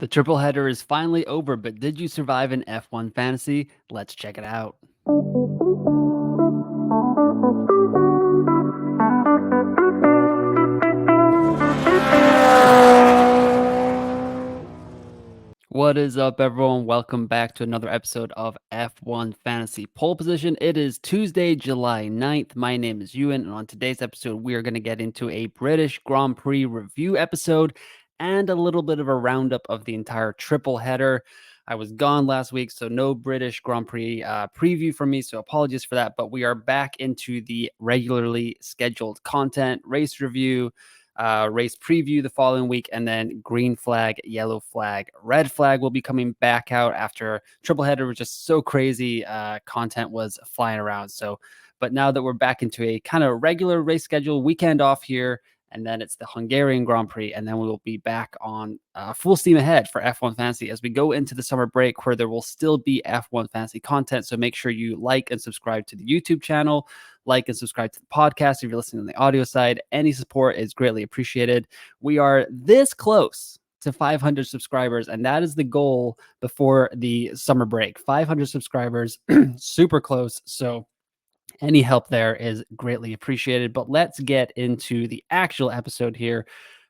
The triple header is finally over, but did you survive in F1 fantasy? Let's check it out. What is up, everyone? Welcome back to another episode of F1 Fantasy Pole Position. It is Tuesday, July 9th. My name is Ewan, and on today's episode, we are going to get into a British Grand Prix review episode and a little bit of a roundup of the entire triple header. I was gone last week, so no British Grand Prix preview from me, so apologies for that. But we are back into the regularly scheduled content, race review, race preview the following week, and then green flag, yellow flag, red flag will be coming back out after triple header was just so crazy. Content was flying around. But now that we're back into a kind of regular race schedule, weekend off here, and then it's the Hungarian Grand Prix, and then we will be back on full steam ahead for F1 Fantasy as we go into the summer break, where there will still be F1 Fantasy content. So make sure you like and subscribe to the YouTube channel, like and subscribe to the podcast if you're listening on the audio side. Any support is greatly appreciated. We are this close to 500 subscribers, and that is the goal before the summer break. 500 subscribers, super close. So any help there is greatly appreciated. But let's get into the actual episode here.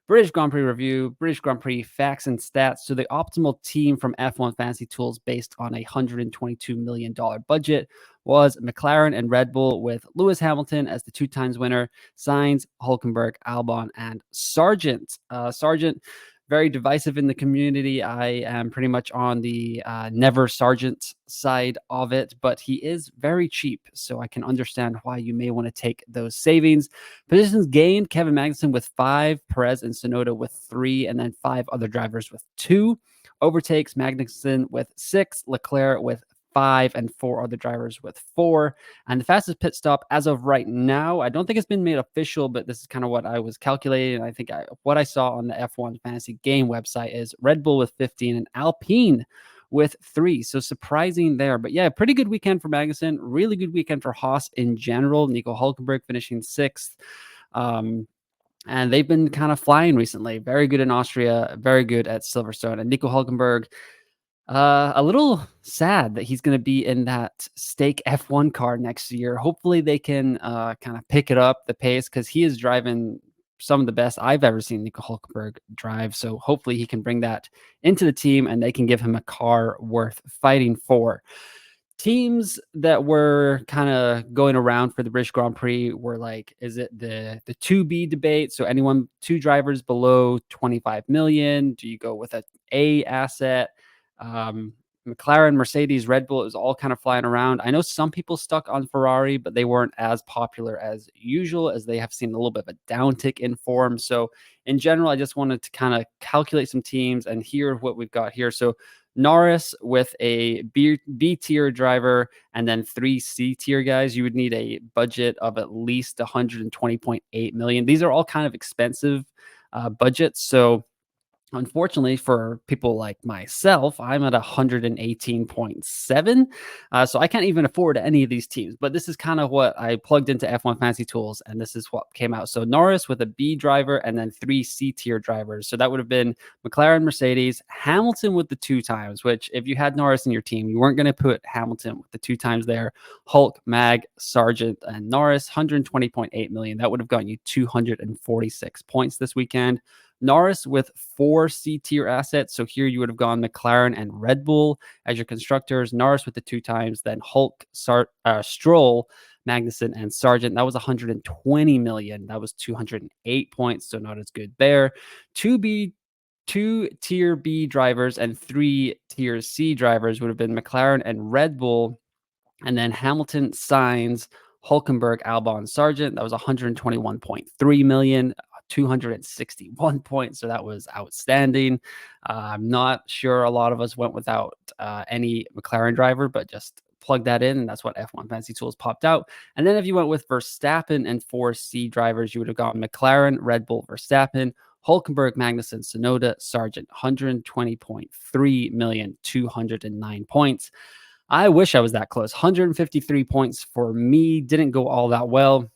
British Grand Prix review, British Grand Prix facts and stats. So the optimal team from F1 Fantasy Tools based on a $122 million budget was McLaren and Red Bull, with Lewis Hamilton as the 2 times winner, Sainz, Hulkenberg, Albon, and Sargent. Sargent, very divisive in the community. I am pretty much on the never Sargent side of it, but he is very cheap, so I can understand why you may want to take those savings. Positions gained: Kevin Magnussen with 5, Perez and Tsunoda with 3, and then 5 other drivers with 2. Overtakes: Magnussen with 6, Leclerc with 5, and 4 other drivers with 4. And the fastest pit stop as of right now, I don't think it's been made official, but this is kind of what I was calculating. I think what I saw on the F1 Fantasy Game website is Red Bull with 15 and Alpine with 3. So surprising there. But yeah, pretty good weekend for Magnussen. Really good weekend for Haas in general. Nico Hulkenberg finishing 6th. And they've been kind of flying recently. Very good in Austria, very good at Silverstone. And Nico Hulkenberg, a little sad that he's going to be in that stake F1 car next year. Hopefully they can kind of pick it up the pace, because he is driving some of the best I've ever seen Nico Hulkenberg drive. So hopefully he can bring that into the team and they can give him a car worth fighting for. Teams that were kind of going around for the British Grand Prix were like, is it the 2B debate? So anyone, 2 drivers below 25 million? Do you go with an A asset? McLaren, Mercedes, Red Bull, is all kind of flying around. I know some people stuck on Ferrari, but they weren't as popular as usual, as they have seen a little bit of a downtick in form. So in general, I just wanted to kind of calculate some teams and hear what we've got here. So Norris with a B tier driver and then 3 C tier guys, you would need a budget of at least 120.8 million. These are all kind of expensive budgets. So unfortunately for people like myself, I'm at 118.7. So I can't even afford any of these teams. But this is kind of what I plugged into F1 Fantasy Tools, and this is what came out. So Norris with a B driver and then 3 C tier drivers. So that would have been McLaren, Mercedes, Hamilton with the 2 times, which if you had Norris in your team, you weren't going to put Hamilton with the 2 times there. Hulk, Mag, Sargent, and Norris, 120.8 million. That would have gotten you 246 points this weekend. Norris with 4 C tier assets. So here you would have gone McLaren and Red Bull as your constructors. Norris with the 2 times, then Hulk, Stroll, Magnussen, and Sargent. That was 120 million. That was 208 points. So not as good there. 2 tier B drivers and 3 tier C drivers would have been McLaren and Red Bull. And then Hamilton, Sainz, Hulkenberg, Albon, Sargent. That was 121.3 million. 261 points. So that was outstanding. I'm not sure a lot of us went without any McLaren driver, but just plug that in, and that's what F1 Fantasy Tools popped out. And then if you went with Verstappen and 4 C drivers, you would have gotten McLaren, Red Bull, Verstappen, Hulkenberg, Magnussen, Tsunoda, Sargent, 120.3 million, 209 points. I wish I was that close. 153 points for me. Didn't go all that well.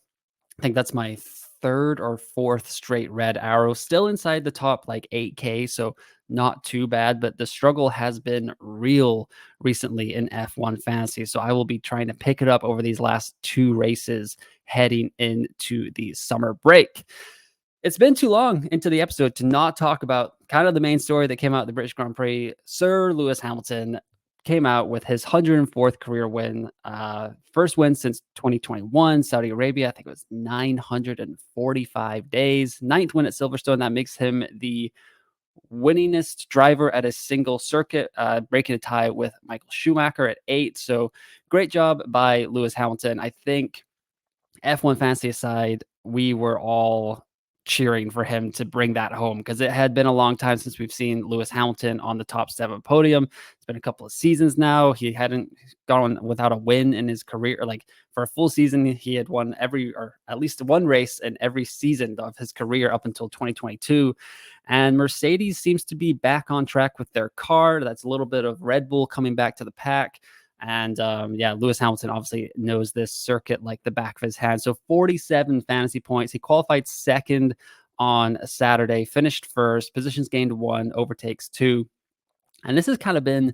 I think that's my 3rd or 4th straight red arrow, still inside the top like 8K. So not too bad, but the struggle has been real recently in F1 fantasy. So I will be trying to pick it up over these last two races heading into the summer break. It's been too long into the episode to not talk about kind of the main story that came out of the British Grand Prix. Sir Lewis Hamilton came out with his 104th career win, first win since 2021, Saudi Arabia. I think it was 945 days. Ninth win at Silverstone. That makes him the winningest driver at a single circuit, breaking a tie with Michael Schumacher at 8. So great job by Lewis Hamilton. I think F1 fantasy aside, we were all cheering for him to bring that home because it had been a long time since we've seen Lewis Hamilton on the top 7 podium. It's been a couple of seasons now. He hadn't gone without a win in his career. Like for a full season, he had won every or at least one race in every season of his career up until 2022. And Mercedes seems to be back on track with their car. That's a little bit of Red Bull coming back to the pack. And yeah, Lewis Hamilton obviously knows this circuit like the back of his hand. So 47 fantasy points. He qualified second on Saturday, finished first, positions gained 1, overtakes 2. And this has kind of been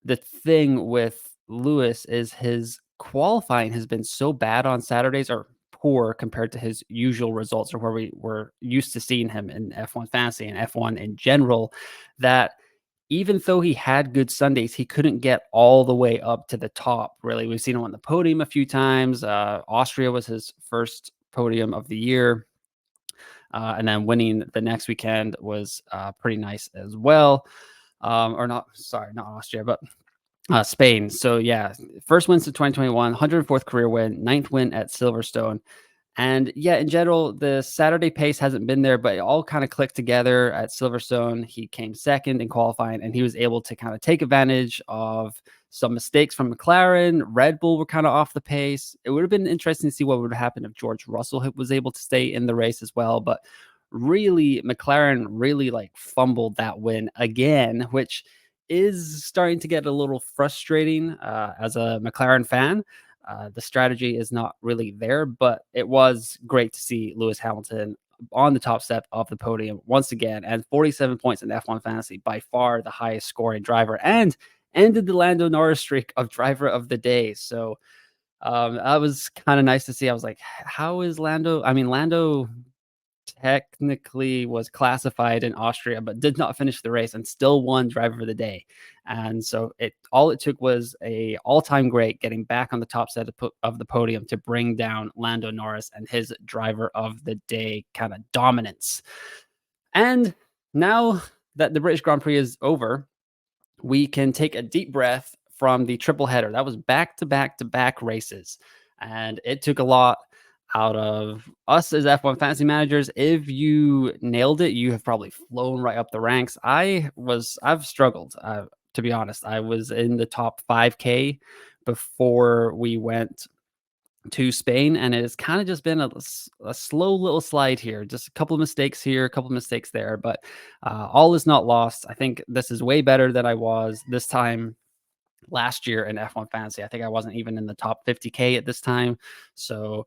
the thing with Lewis is his qualifying has been so bad on Saturdays or poor compared to his usual results or where we were used to seeing him in F1 fantasy and F1 in general that even though he had good Sundays, he couldn't get all the way up to the top, really. We've seen him on the podium a few times. Austria was his first podium of the year. And then winning the next weekend was pretty nice as well. Or not, sorry, not Austria, but Spain. So yeah, first win since 2021, 104th career win, ninth win at Silverstone. And yeah, in general, the Saturday pace hasn't been there, but it all kind of clicked together at Silverstone. He came second in qualifying, and he was able to kind of take advantage of some mistakes from McLaren. Red Bull were kind of off the pace. It would have been interesting to see what would happen if George Russell was able to stay in the race as well. But really, McLaren really like fumbled that win again, which is starting to get a little frustrating as a McLaren fan. The strategy is not really there, but it was great to see Lewis Hamilton on the top step of the podium once again, and 47 points in F1 fantasy, by far the highest scoring driver, and ended the Lando Norris streak of driver of the day. So that was kind of nice to see. I was like, how is Lando? I mean, Lando technically was classified in Austria, but did not finish the race and still won driver of the day. And so all it took was a all-time great getting back on the top set of the podium to bring down Lando Norris and his driver of the day kind of dominance. And now that the British Grand Prix is over, we can take a deep breath from the triple header. That was back to back to back races. And it took a lot out of us as F1 fantasy managers. If you nailed it, you have probably flown right up the ranks. I've struggled, to be honest. I was in the top 5K before we went to Spain, and it has kind of just been a slow little slide here. Just a couple of mistakes here, a couple of mistakes there, but all is not lost. I think this is way better than I was this time last year in F1 fantasy. I think I wasn't even in the top 50K at this time. So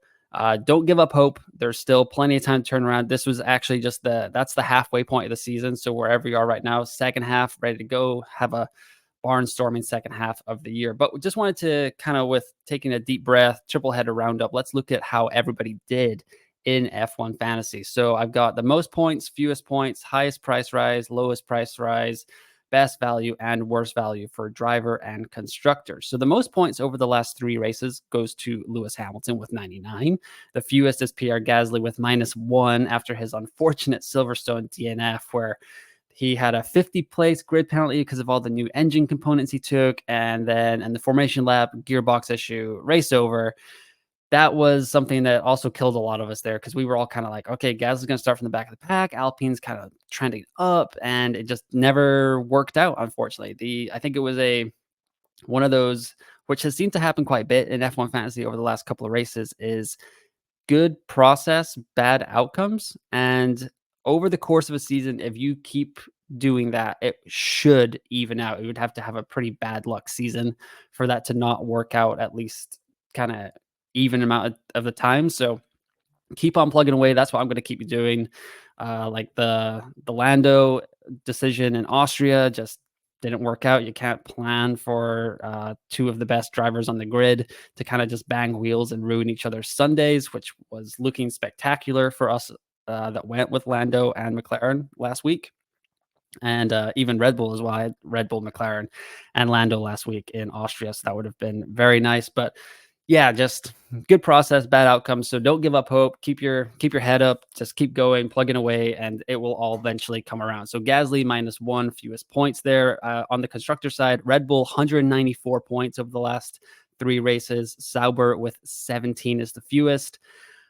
don't give up hope. There's still plenty of time to turn around. This was actually just that's the halfway point of the season. So wherever you are right now, second half, ready to go, have a barnstorming second half of the year. But we just wanted to kind of, with taking a deep breath, triple header roundup, let's look at how everybody did in F1 fantasy. So I've got the most points, fewest points, highest price rise, lowest price rise, best value, and worst value for driver and constructor. So the most points over the last 3 races goes to Lewis Hamilton with 99. The fewest is Pierre Gasly with -1 after his unfortunate Silverstone DNF, where he had a 50 place grid penalty because of all the new engine components he took. And then in the formation lap, gearbox issue, race over. That was something that also killed a lot of us there because we were all kind of like, okay, Gasly's going to start from the back of the pack. Alpine's kind of trending up, and it just never worked out, unfortunately. I think it was one of those, which has seemed to happen quite a bit in F1 fantasy over the last couple of races, is good process, bad outcomes. And over the course of a season, if you keep doing that, it should even out. It would have to have a pretty bad luck season for that to not work out, at least kind of even amount of the time. So keep on plugging away. That's what I'm going to keep you doing. Like the Lando decision in Austria just didn't work out. You can't plan for two of the best drivers on the grid to kind of just bang wheels and ruin each other's Sundays, which was looking spectacular for us that went with Lando and McLaren last week. And even Red Bull as well. I had Red Bull, McLaren, and Lando last week in Austria. So that would have been very nice. But yeah, just good process, bad outcomes. So don't give up hope. Keep your head up. Just keep going, plugging away, and it will all eventually come around. So Gasly -1, fewest points there. On the constructor side, Red Bull 194 points over the last 3 races. Sauber with 17 is the fewest.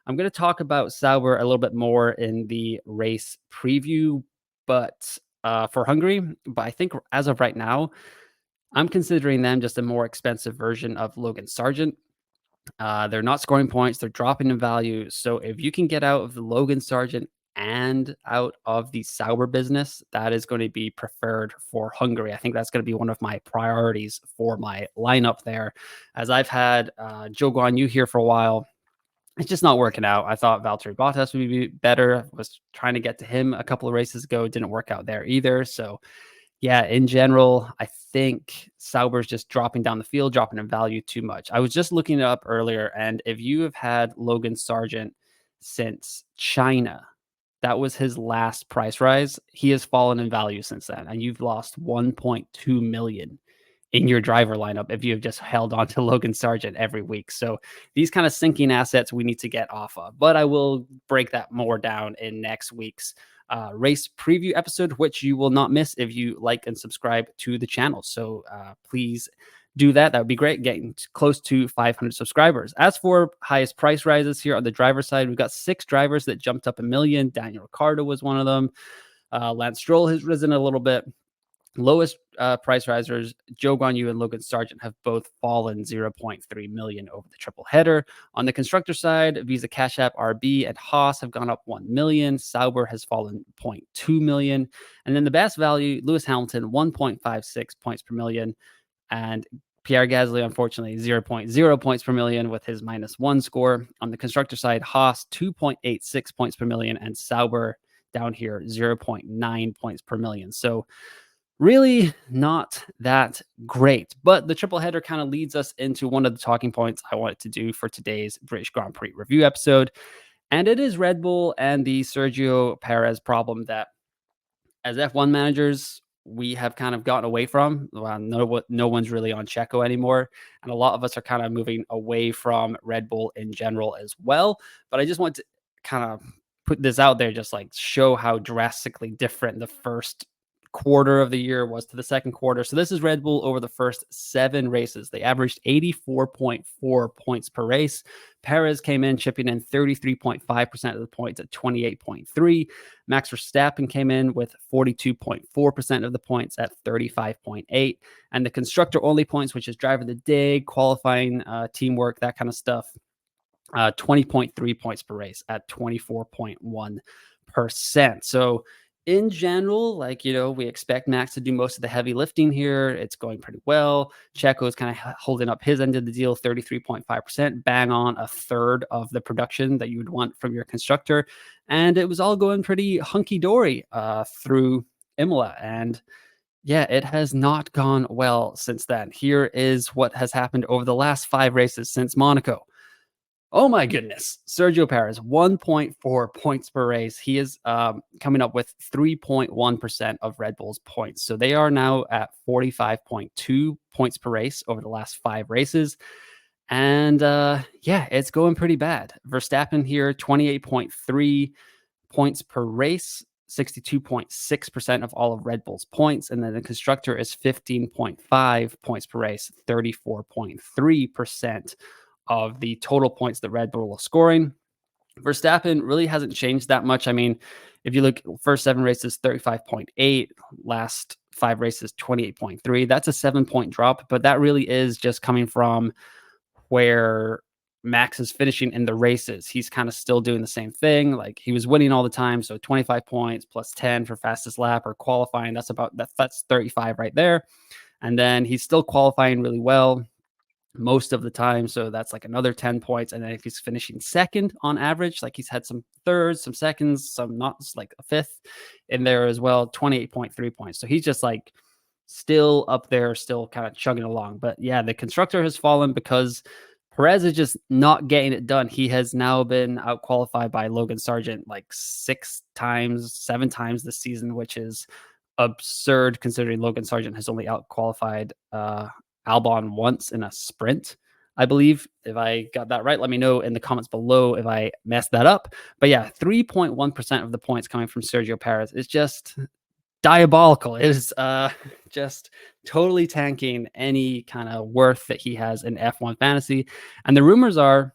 I'm going to talk about Sauber a little bit more in the race preview, but for Hungary. But I think as of right now, I'm considering them just a more expensive version of Logan Sargent. They're not scoring points, they're dropping in value. So if you can get out of the Logan Sargent and out of the Sauber business, that is going to be preferred for Hungary. I think that's going to be one of my priorities for my lineup there. As I've had Joe Guan Yu here for a while, it's just not working out. I thought Valtteri Bottas would be better. I was trying to get to him a couple of races ago. Didn't work out there either. So yeah, in general, I think Sauber's just dropping down the field, dropping in value too much. I was just looking it up earlier, and if you have had Logan Sargent since China, that was his last price rise. He has fallen in value since then, and you've lost 1.2 million in your driver lineup if you have just held on to Logan Sargent every week. So these kind of sinking assets we need to get off of. But I will break that more down in next week's race preview episode, which you will not miss if you like and subscribe to the channel. So please do that. That would be great. Getting close to 500 subscribers. As for highest price rises here on the driver side, we've got 6 drivers that jumped up 1 million. Daniel Ricciardo was one of them. Lance Stroll has risen a little bit. Lowest price risers, Joe Guan Yu and Logan Sargent, have both fallen 0.3 million over the triple header. On the constructor side, Visa Cash App, RB, and Haas have gone up 1 million. Sauber has fallen 0.2 million. And then the best value, Lewis Hamilton, 1.56 points per million. And Pierre Gasly, unfortunately, 0.0 points per million with his -1 score. On the constructor side, Haas, 2.86 points per million. And Sauber down here, 0.9 points per million. So really not that great, but the triple header kind of leads us into one of the talking points I wanted to do for today's British Grand Prix review episode. And it is Red Bull and the Sergio Perez problem that as F1 managers, we have kind of gotten away from. Well, no one's really on Checo anymore. And a lot of us are kind of moving away from Red Bull in general as well. But I just want to kind of put this out there, just like show how drastically different the first quarter of the year was to the second quarter. So this is Red Bull over the first 7 races. They averaged 84.4 points per race. Perez came in chipping in 33.5% of the points at 28.3. Max Verstappen came in with 42.4% of the points at 35.8. And the constructor only points, which is driver of the day, qualifying, teamwork, that kind of stuff, 20.3 points per race at 24.1%. So in general, like, we expect Max to do most of the heavy lifting here. It's going pretty well. Checo is kind of holding up his end of the deal, 33.5%, bang on a third of the production that you would want from your constructor. And it was all going pretty hunky-dory through Imola. And yeah, it has not gone well since then. Here is what has happened over the last 5 races since Monaco. Oh my goodness. Sergio Perez, 1.4 points per race. He is coming up with 3.1% of Red Bull's points. So they are now at 45.2 points per race over the last 5 races. And yeah, it's going pretty bad. Verstappen here, 28.3 points per race, 62.6% of all of Red Bull's points. And then the constructor is 15.5 points per race, 34.3% of the total points that Red Bull is scoring. Verstappen really hasn't changed that much. I mean, if you look, first 7 races, 35.8, last 5 races, 28.3. That's a 7-point drop, but that really is just coming from where Max is finishing in the races. He's kind of still doing the same thing. Like, he was winning all the time. So 25 points plus 10 for fastest lap or qualifying. That's 35 right there. And then he's still qualifying really well. most of the time. So that's like another 10 points. And then if he's finishing second on average, like he's had some thirds, some seconds, some not, like a fifth in there as well, 28.3 points. So he's just like still up there, still kind of chugging along. But yeah, the constructor has fallen because Perez is just not getting it done. He has now been out qualified by Logan Sargent like 6 times, 7 times this season, which is absurd considering Logan Sargent has only out qualified Albon once in a sprint, I believe. If I got that right, let me know in the comments below if I messed that up. But yeah, 3.1% of the points coming from Sergio Perez is just diabolical. It is just totally tanking any kind of worth that he has in F1 fantasy. And the rumors are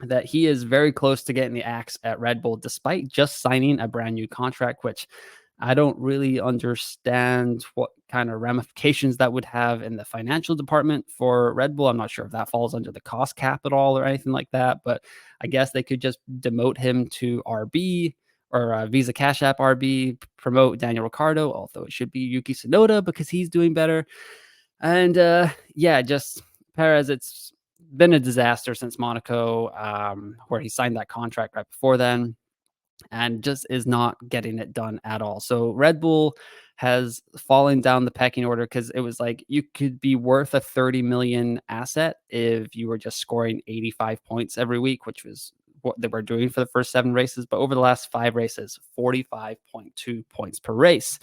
that he is very close to getting the axe at Red Bull, despite just signing a brand new contract, which I don't really understand what kind of ramifications that would have in the financial department for Red Bull. I'm not sure if that falls under the cost cap at all or anything like that, but I guess they could just demote him to RB or Visa Cash App RB, promote Daniel Ricciardo, although it should be Yuki Tsunoda because he's doing better. And yeah, just Perez, it's been a disaster since Monaco, where he signed that contract right before then, and just is not getting it done at all. So Red Bull has fallen down the pecking order because it was like you could be worth a 30 million asset if you were just scoring 85 points every week, which was what they were doing for the first 7 races. But over the last 5 races, 45.2 points per race.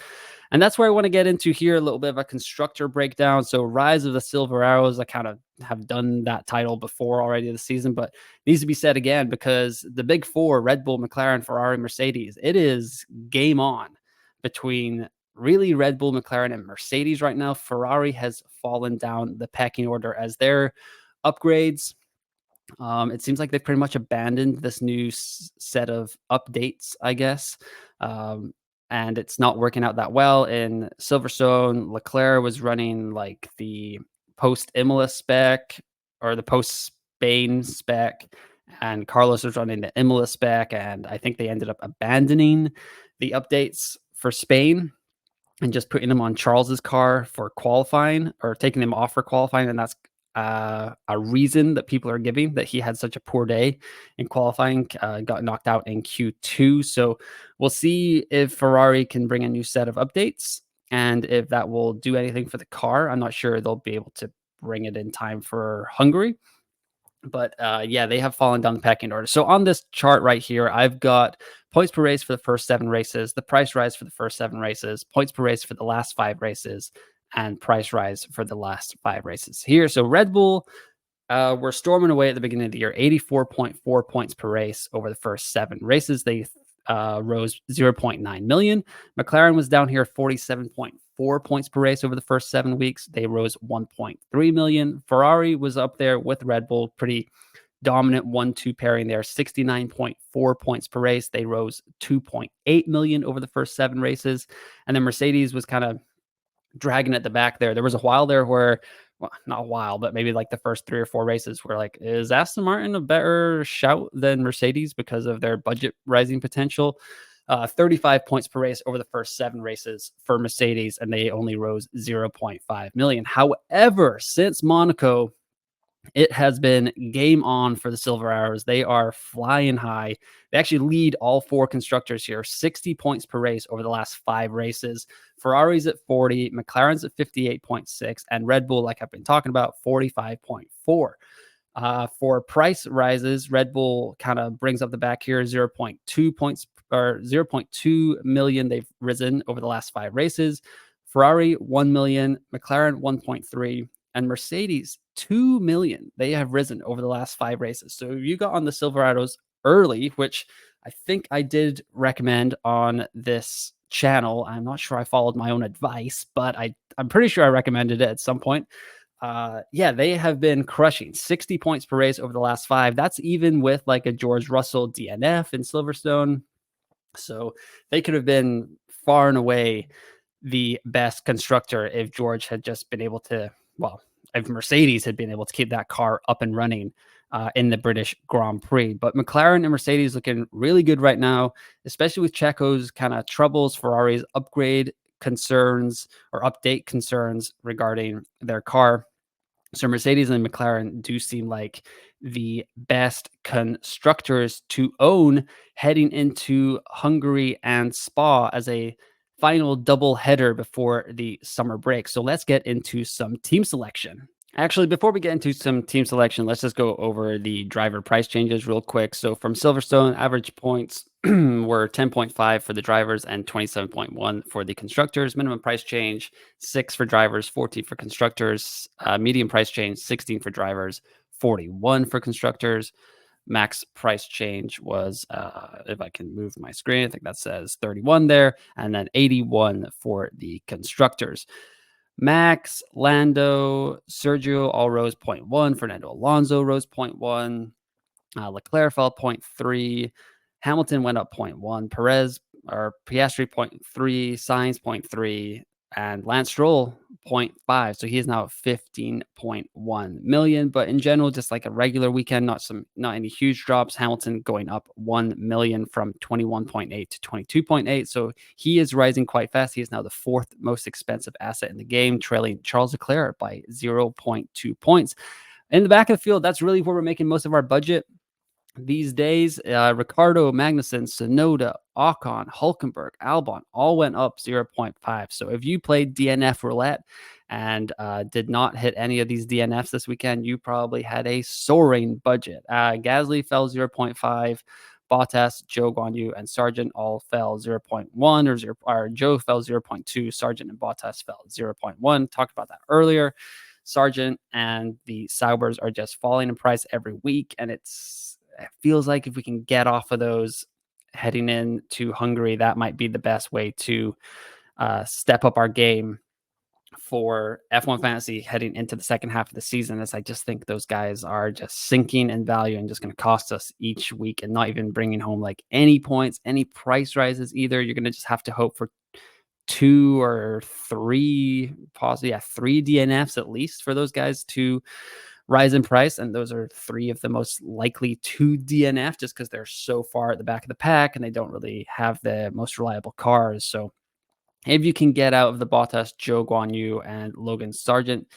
And that's where I want to get into here, a little bit of a constructor breakdown. So Rise of the Silver Arrows, I kind of have done that title before already this season, but needs to be said again because the big four, Red Bull, McLaren, Ferrari, Mercedes, it is game on between really Red Bull, McLaren, and Mercedes right now. Ferrari has fallen down the pecking order as their upgrades. It seems like they've pretty much abandoned this new set of updates, I guess. And it's not working out that well. In Silverstone, Leclerc was running like the post Imola spec or the post Spain spec, and Carlos was running the Imola spec. And I think they ended up abandoning the updates for Spain and just putting them on Charles's car for qualifying, or taking them off for qualifying. And that's a reason that people are giving that he had such a poor day in qualifying, got knocked out in Q2. So we'll see if Ferrari can bring a new set of updates and if that will do anything for the car. I'm not sure they'll be able to bring it in time for Hungary. But yeah, they have fallen down the pecking order. So on this chart right here, I've got points per race for the first 7 races, the price rise for the first 7 races, points per race for the last 5 races, and price rise for the last 5 races here. So Red Bull were storming away at the beginning of the year, 84.4 points per race over the first 7 races. They rose 0.9 million. McLaren was down here 47.4 points per race over the first 7 weeks. They rose 1.3 million. Ferrari was up there with Red Bull, pretty dominant 1-2 pairing there, 69.4 points per race. They rose 2.8 million over the first 7 races. And then Mercedes was kind of dragging at the back there. There was a while there where, well, not a while, but maybe like the first 3 or 4 races were like, is Aston Martin a better shout than Mercedes because of their budget rising potential? 35 points per race over the first 7 races for Mercedes, and they only rose 0.5 million. However, since Monaco, it has been game on for the Silver Arrows. They are flying high. They actually lead all 4 constructors here, 60 points per race over the last 5 races. Ferrari's at 40, McLaren's at 58.6, and Red Bull, like I've been talking about, 45.4. For price rises, Red Bull kind of brings up the back here, 0.2 points or 0.2 million. They've risen over the last 5 races. Ferrari, 1 million, McLaren, 1.3, and Mercedes, 2 million. They have risen over the last 5 races. So you got on the Silverados early, which I think I did recommend on this channel. I'm not sure I followed my own advice, but I'm pretty sure I recommended it at some point. Yeah, they have been crushing 60 points per race over the last 5. That's even with like a George Russell DNF in Silverstone. So they could have been far and away the best constructor if George had just been able to, well, if Mercedes had been able to keep that car up and running in the British Grand Prix. But McLaren and Mercedes looking really good right now, especially with Checo's kind of troubles, Ferrari's upgrade concerns or update concerns regarding their car. So Mercedes and McLaren do seem like the best constructors to own heading into Hungary and Spa as a final double header before the summer break. So let's get into some team selection. Actually, before we get into some team selection, let's just go over the driver price changes real quick. So from Silverstone, average points were 10.5 for the drivers and 27.1 for the constructors. Minimum price change 6 for drivers, 14 for constructors. Medium price change 16 for drivers, 41 for constructors. Max price change was, if I can move my screen, I think that says 31 there, and then 81 for the constructors. Max, Lando, Sergio all rose 0.1. Fernando Alonso rose 0.1. Leclerc fell 0.3. Hamilton went up 0.1. Perez or Piastri 0.3. Sainz 0.3. And Lance Stroll 0.5. So he is now at 15.1 million. But in general, just like a regular weekend, not any huge drops. Hamilton going up 1 million from 21.8 to 22.8. So he is rising quite fast. He is now the fourth most expensive asset in the game, trailing Charles Leclerc by 0.2 points. In the back of the field, that's really where we're making most of our budget these days. Ricardo, Magnussen, Sonoda, Ocon, Hulkenberg, Albon all went up 0.5. So if you played DNF roulette and did not hit any of these DNFs this weekend, you probably had a soaring budget. Gasly fell 0.5. Bottas, Joe Guanyu, and Sargent all fell 0.1 or Joe fell 0.2. Sargent and Bottas fell 0.1. Talked about that earlier. Sargent and the Saubers are just falling in price every week, and it feels like if we can get off of those heading into Hungary, that might be the best way to step up our game for F1 Fantasy heading into the second half of the season, as I just think those guys are just sinking in value and just going to cost us each week and not even bringing home like any points, any price rises either. You're going to just have to hope for 2 or 3, possibly 3 DNFs at least for those guys to rise in price. And those are 3 of the most likely to DNF just because they're so far at the back of the pack and they don't really have the most reliable cars. So if you can get out of the Bottas, Joe Guanyu, and Logan Sargent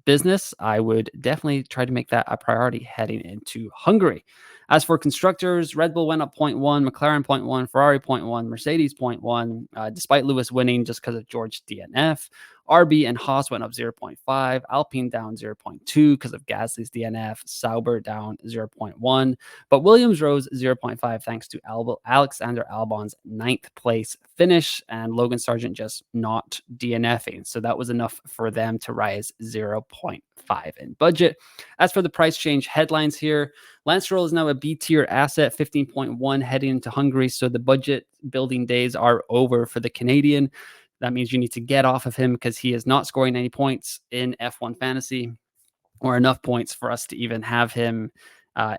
business, I would definitely try to make that a priority heading into Hungary. As for constructors, Red Bull went up 0.1, McLaren 0.1, Ferrari 0.1, Mercedes 0.1, despite Lewis winning just because of George DNF. RB and Haas went up 0.5, Alpine down 0.2 because of Gasly's DNF, Sauber down 0.1, but Williams rose 0.5 thanks to Alexander Albon's 9th place finish and Logan Sargent just not DNFing. So that was enough for them to rise 0.5 in budget. As for the price change headlines here, Lance Stroll is now a B tier asset, 15.1 heading into Hungary. So the budget building days are over for the Canadian. That means you need to get off of him because he is not scoring any points in F1 Fantasy or enough points for us to even have him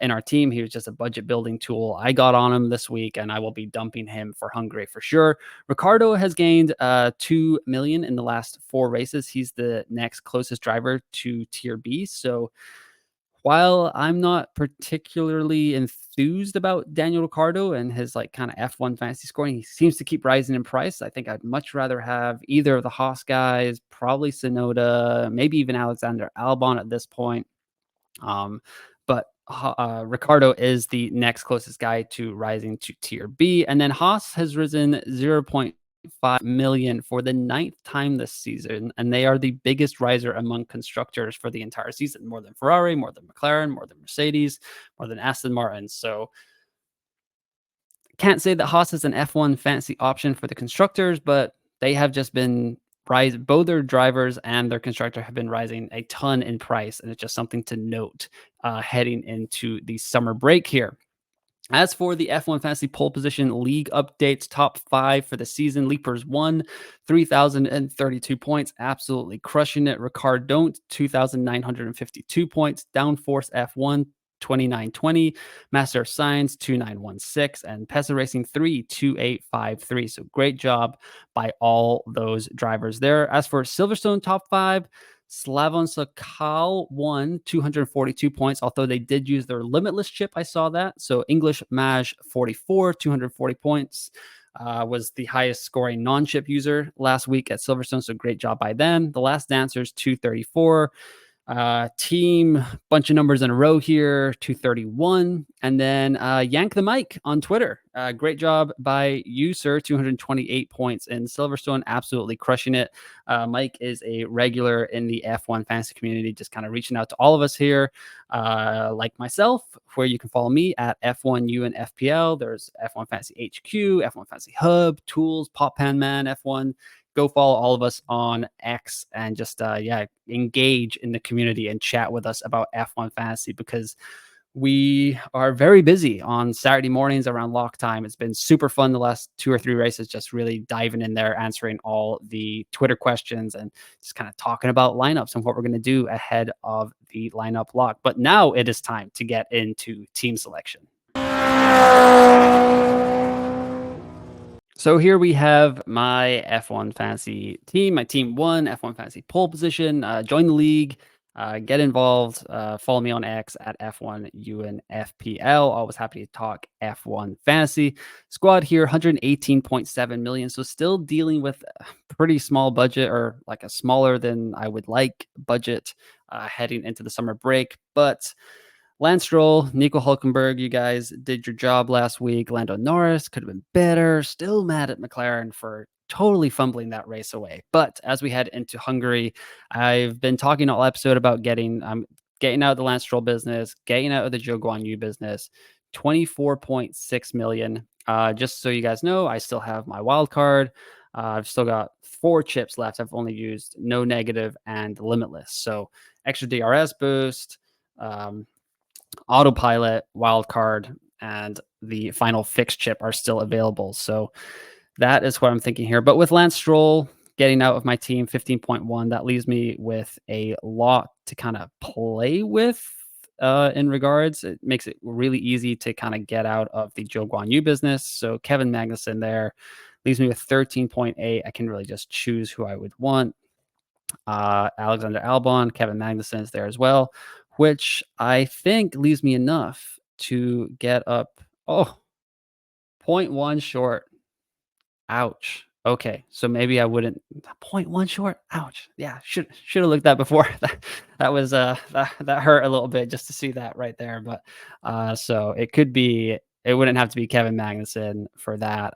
in our team. He was just a budget building tool. I got on him this week and I will be dumping him for Hungary for sure. Ricardo has gained 2 million in the last 4 races. He's the next closest driver to tier B. So while I'm not particularly enthused about Daniel Ricciardo and his like kind of F1 fantasy scoring, he seems to keep rising in price. I think I'd much rather have either of the Haas guys, probably Sonoda, maybe even Alexander Albon at this point. But Ricciardo is the next closest guy to rising to tier B. And then Haas has risen 0.5 million for the 9th time this season. And they are the biggest riser among constructors for the entire season, more than Ferrari, more than McLaren, more than Mercedes, more than Aston Martin. So can't say that Haas is an F1 fantasy option for the constructors, but they have just been both their drivers and their constructor have been rising a ton in price. And it's just something to note heading into the summer break here. As for the F1 Fantasy Pole Position League updates, top 5 for the season. Leapers won 3,032 points, absolutely crushing it. Ricard Don't, 2,952 points. Downforce F1, 2920, Master of Science 2916, and Pesa Racing 3 2853. So great job by all those drivers there. As for Silverstone top 5, Slavon Sakal won 242 points, although they did use their limitless chip. I saw that. So English Maj 44, 240 points. Was the highest scoring non-chip user last week at Silverstone. So great job by them. The Last Dancers 234. Team, bunch of numbers in a row here, 231. And then Yank the Mic on Twitter. Great job by you, sir. 228 points in Silverstone, absolutely crushing it. Mike is a regular in the F1 fantasy community, just kind of reaching out to all of us here, like myself, where you can follow me at F1U and FPL. There's F1 Fantasy HQ, F1 Fantasy Hub, Tools, Pop Pan Man, F1. Go follow all of us on X and just engage in the community and chat with us about F1 fantasy, because we are very busy on Saturday mornings around lock time. It's been super fun the last 2 or 3 races, just really diving in there, answering all the Twitter questions and just kind of talking about lineups and what we're going to do ahead of the lineup lock. But now it is time to get into team selection. So here we have my F1 fantasy team, my team one, F1 fantasy pole position. Join the league, get involved, follow me on X at F1UNFPL. Always happy to talk F1 fantasy. Squad here, 118.7 million. So still dealing with a pretty small budget, or like a smaller than I would like budget heading into the summer break. But Lance Stroll, Nico Hulkenberg, you guys did your job last week. Lando Norris could have been better. Still mad at McLaren for totally fumbling that race away. But as we head into Hungary, I've been talking all episode about getting out of the Lance Stroll business, getting out of the Zhou Guanyu business. 24.6 million. Just so you guys know, I still have my wild card. I've still got 4 chips left. I've only used no negative and limitless. So extra DRS boost. Autopilot, wildcard, and the final fix chip are still available. So that is what I'm thinking here. But with Lance Stroll getting out of my team, 15.1, that leaves me with a lot to kind of play with in regards. It makes it really easy to kind of get out of the Zhou Guanyu business. So Kevin Magnussen there leaves me with 13.8. I can really just choose who I would want. Alexander Albon, Kevin Magnussen is there as well, which I think leaves me enough to get up. Oh, 0.1 short. Ouch. Okay, so maybe I wouldn't. 0.1 short. Ouch. Yeah, should have looked that before. that was that hurt a little bit just to see that right there. But so it could be. It wouldn't have to be Kevin Magnussen for that.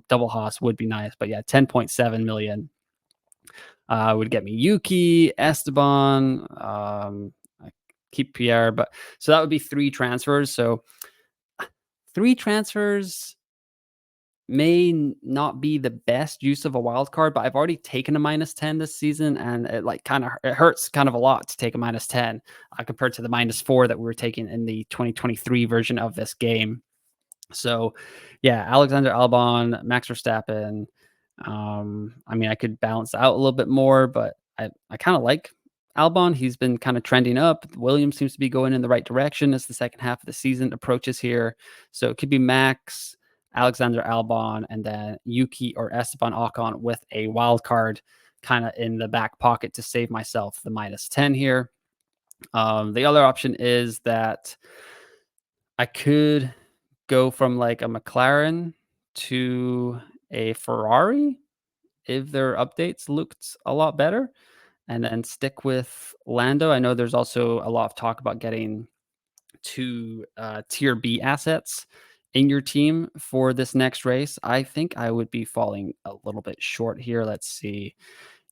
Double Haas would be nice, but yeah, 10.7 million. Would get me Yuki, Esteban, keep Pierre, but so that would be 3 transfers. So 3 transfers may not be the best use of a wild card, but I've already taken a -10 this season, and it hurts kind of a lot to take a -10 compared to the -4 that we were taking in the 2023 version of this game. So, yeah, Alexander Albon, Max Verstappen. I mean, I could balance out a little bit more, but I kind of like Albon. He's been kind of trending up. Williams seems to be going in the right direction as the second half of the season approaches here. So it could be Max, Alexander Albon, and then Yuki or Esteban Ocon with a wild card kind of in the back pocket to save myself the -10 here. The other option is that I could go from like a McLaren to a Ferrari if their updates looked a lot better, and then stick with Lando. I know there's also a lot of talk about getting 2 tier B assets in your team for this next race. I think I would be falling a little bit short here. Let's see.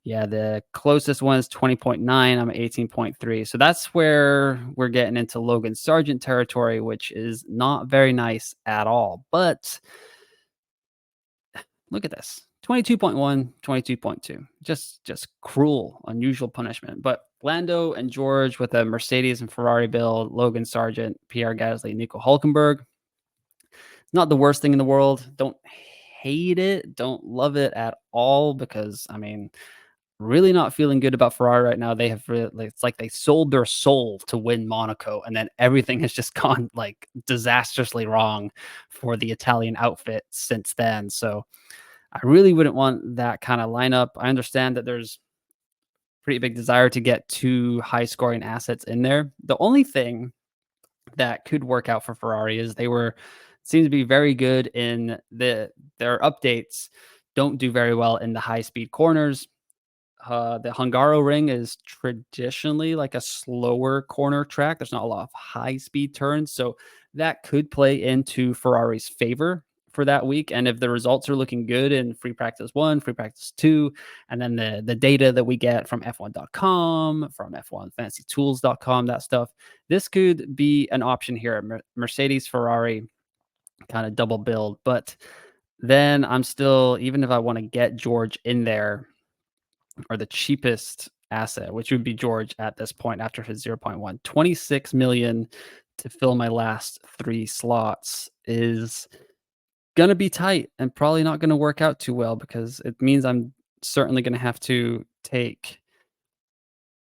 Yeah, the closest one is 20.9. I'm 18.3. So that's where we're getting into Logan Sargent territory, which is not very nice at all. But look at this. 22.1, 22.2. Just cruel, unusual punishment. But Lando and George with a Mercedes and Ferrari build, Logan Sargent, Pierre Gasly, Nico Hulkenberg. Not the worst thing in the world. Don't hate it. Don't love it at all, because, I mean, really not feeling good about Ferrari right now. They have really, it's like they sold their soul to win Monaco, and then everything has just gone like disastrously wrong for the Italian outfit since then. So I really wouldn't want that kind of lineup. I understand that there's pretty big desire to get 2 high scoring assets in there. The only thing that could work out for Ferrari is they seem to be very good in their updates, don't do very well in the high speed corners. The Hungaroring is traditionally like a slower corner track. There's not a lot of high speed turns, so that could play into Ferrari's favor for that week. And if the results are looking good in free practice 1, free practice 2, and then the data that we get from F1.com, from F1fantasytools.com, that stuff, this could be an option here. Mercedes, Ferrari kind of double build. But then I'm still, even if I want to get George in there, or the cheapest asset, which would be George at this point after his 0.1, 26 million to fill my last 3 slots is gonna be tight and probably not gonna work out too well, because it means I'm certainly gonna have to take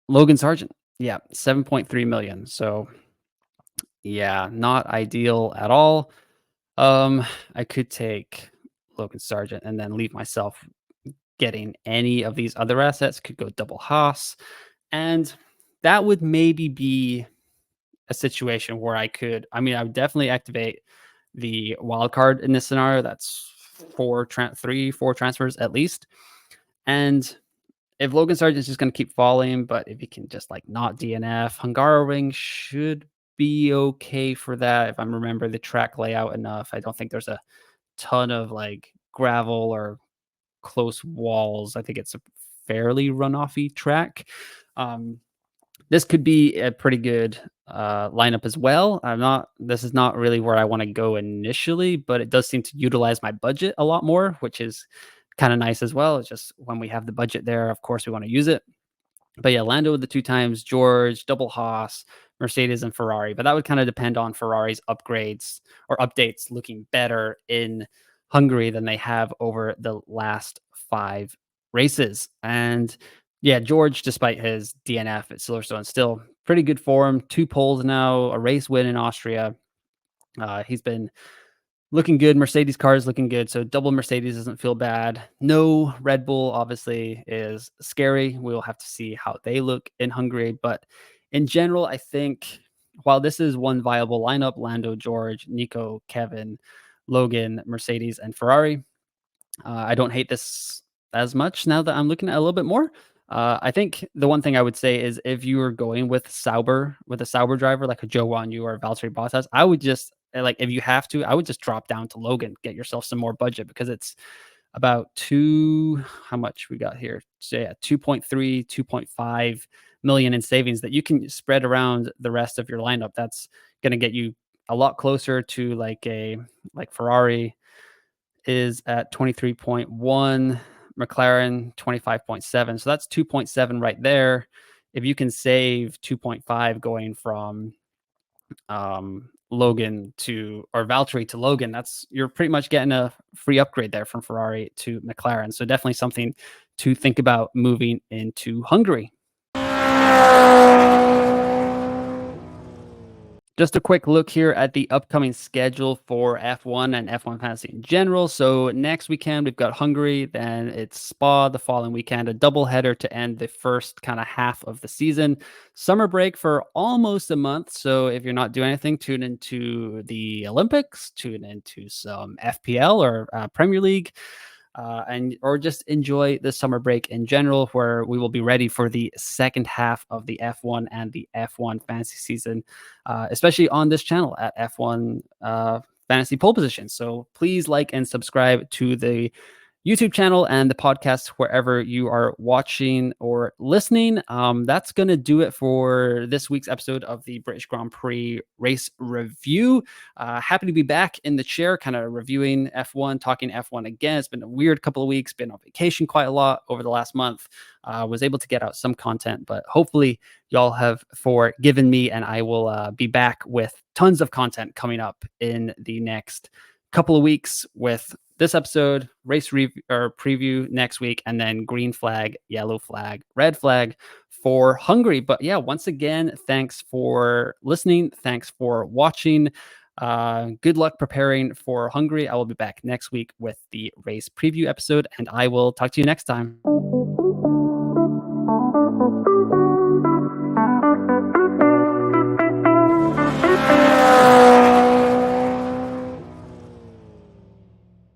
Logan Sargent. Yeah, 7.3 million. So yeah, not ideal at all. I could take Logan Sargent and then leave myself getting any of these other assets. Could go double Haas, and that would maybe be a situation where I mean, I would definitely activate the wild card in this scenario. That's 4 transfers at least. And if Logan Sargent is just going to keep falling, but if he can just like not DNF, Hungaroring should be okay for that. If I'm remember the track layout enough, I don't think there's a ton of like gravel or close walls. I think it's a fairly runoffy track. Um, this could be a pretty good lineup as well. This is not really where I want to go initially, but it does seem to utilize my budget a lot more, which is kind of nice as well. It's just when we have the budget there, of course, we want to use it. But yeah, Lando with the 2 times, George, double Haas, Mercedes, and Ferrari. But that would kind of depend on Ferrari's upgrades or updates looking better in Hungary than they have over the last 5 races. And yeah, George, despite his DNF at Silverstone, still pretty good form. 2 poles now, a race win in Austria. He's been looking good. Mercedes car is looking good. So double Mercedes doesn't feel bad. No Red Bull obviously is scary. We'll have to see how they look in Hungary. But in general, I think while this is one viable lineup, Lando, George, Nico, Kevin, Logan, Mercedes, and Ferrari, I don't hate this as much now that I'm looking at it a little bit more. I think the one thing I would say is if you were going with a Sauber driver like a Joe Wanyu or Valtteri Bottas, I would just like, if you have to, I would just drop down to Logan, get yourself some more budget, because it's about how much we got here? So yeah, 2.3, 2.5 million in savings that you can spread around the rest of your lineup. That's going to get you a lot closer to like Ferrari is at 23.1, McLaren 25.7. So that's 2.7 right there. If you can save 2.5 going from Logan to, or Valtteri to Logan, you're pretty much getting a free upgrade there from Ferrari to McLaren. So definitely something to think about moving into Hungary. Just a quick look here at the upcoming schedule for F1 and F1 Fantasy in general. So next weekend, we've got Hungary, then it's Spa the following weekend, a doubleheader to end the first kind of half of the season. Summer break for almost a month. So if you're not doing anything, tune into the Olympics, tune into some FPL or Premier League. Or just enjoy the summer break in general, where we will be ready for the second half of the F1 and the F1 fantasy season, especially on this channel at F1 Fantasy Pole Position. So please like and subscribe to the YouTube channel and the podcast wherever you are watching or listening. That's going to do it for this week's episode of the British Grand Prix race review. Happy to be back in the chair, kind of reviewing F1, talking F1 again. It's been a weird couple of weeks, been on vacation quite a lot over the last month. Was able to get out some content, but hopefully y'all have forgiven me, and I will be back with tons of content coming up in the next couple of weeks, with this episode, race review or preview next week, and then green flag, yellow flag, red flag for Hungary. But yeah, once again, thanks for listening. Thanks for watching. Good luck preparing for Hungary. I will be back next week with the race preview episode, and I will talk to you next time.